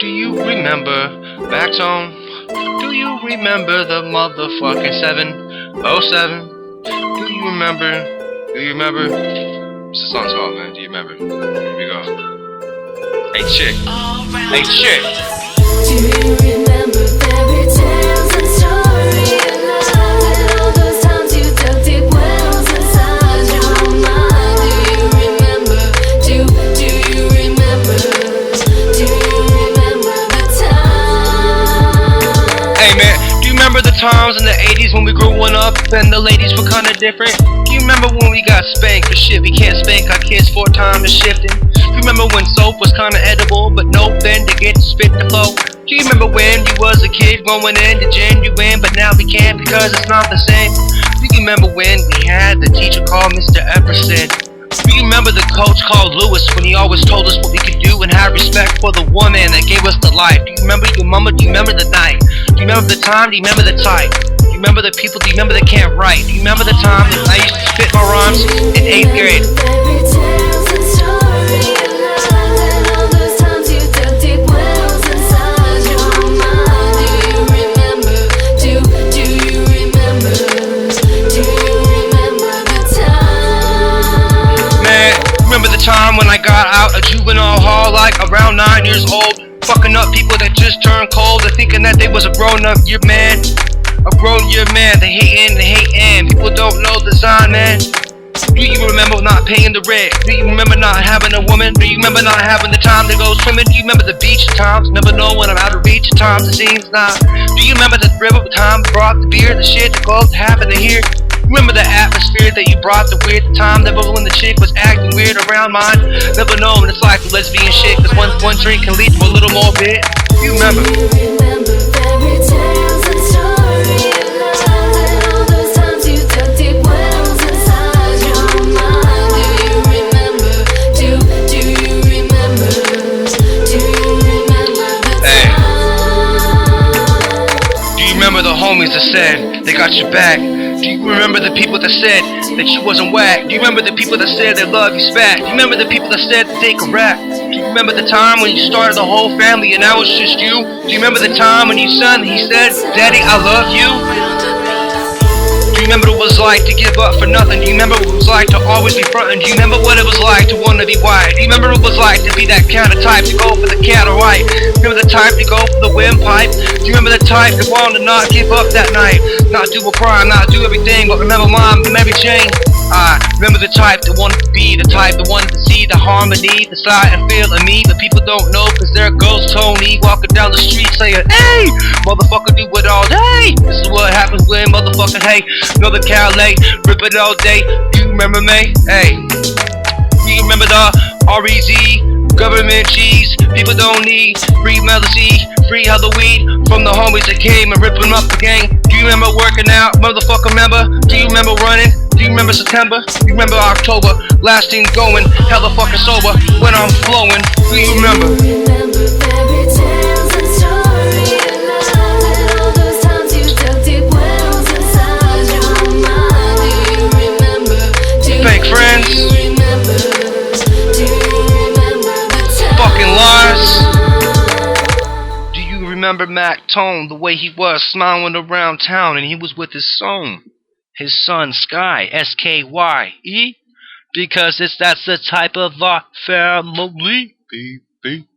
Do you remember Backzone? Do you remember the motherfucking 707? Do you remember? Do you remember? What's the song's called, man? Do you remember? Here we go. Hey chick. Hey chick. Do you remember fairy tales and stories of love and all those times you dug deep wells inside your mind? Do you remember? Do you remember? Do you remember the time? Hey man, do you remember the times in the 80s when we growing up and the ladies were kinda different? Do you remember when we got spanked for shit we can't spank our kids 4 times shifting? Do you remember when soap was kinda edible but no pen to get to spit the flow? Do you remember when you was a kid going into genuine but now we can't because it's not the same? Do you remember when we had the teacher called Mr. Epperson? Do you remember the coach called Lewis when he always told us what we could do and had respect for the woman that gave us the life? Do you remember your mama? Do you remember the night? Do you remember the time? Do you remember the type? Do you remember the people? Do you remember that can't write? Do you remember the time that I used to spit my rhymes in 8th grade? Fairy tales and stories of love and all those times you dug deep wells inside your mind. Do you remember? Do you remember? Do you remember the time? Man, remember the time when I got out of juvenile hall like around 9 years old, fucking up people that just turned cold and thinking that they was a grown-up year man. A grown year man, they hatin', people don't know the sign, man. Do you remember not paying the rent? Do you remember not having a woman? Do you remember not having the time to go swimming? Do you remember the beach at times? Never know when I'm out of reach at times, it seems not. Do you remember the river time brought the beer, the shit that goes happening here? Remember the atmosphere that you brought, the weird time? Never when the chick was acting weird around mine? Never know when it's like lesbian shit, cause one drink can lead to a little more bit. Do you remember? Do you remember fairy tales and stories of love and all those times you dug deep wells inside your mind? Do you remember? Do you remember? Do you remember the Hey. time? Do you remember the homies that said they got your back? Do you remember the people that said that you wasn't whack? Do you remember the people that said they love you spat? Do you remember the people that said that they could rap? Do you remember the time when you started the whole family and now it's just you? Do you remember the time when your son, he said, Daddy, I love you? Do you remember what it was like to give up for nothing? Do you remember what it was like to always be frontin'? Do you remember what it was like to wanna be white? Do you remember what it was like to be that kind of type to go for the cat or right? Do you remember the type to go for the windpipe? Do you remember the type that wanted to not give up that night? Not do a crime, not do everything, but remember Mom, Mary Jane? I remember the type that wanted to be the type that wanted to see the harmony, the sight and feel of me, but people don't know cause they're ghost Tony walking down the street saying, hey, motherfucker do it all day. This is what happens when motherfucking hey, another Calais, rip it all day. You remember me? Hey, you remember the REZ? Government cheese, people don't need free melody, free Halloween from the homies that came and ripping up the gang. Do you remember working out, motherfucker remember? Do you remember running? Do you remember September? Do you remember October? Lasting going, hella fucking sober when I'm flowing. Do you remember? Do you remember fairy tales and stories of love and all those times you dug deep wells inside your mind? Do you remember? Fake friends. Do you remember? Do you remember the time? Fucking lies. Do you remember Mac Tone, the way he was smiling around town and he was with his son Sky, S-K-Y-E? Because that's the type of our family, baby.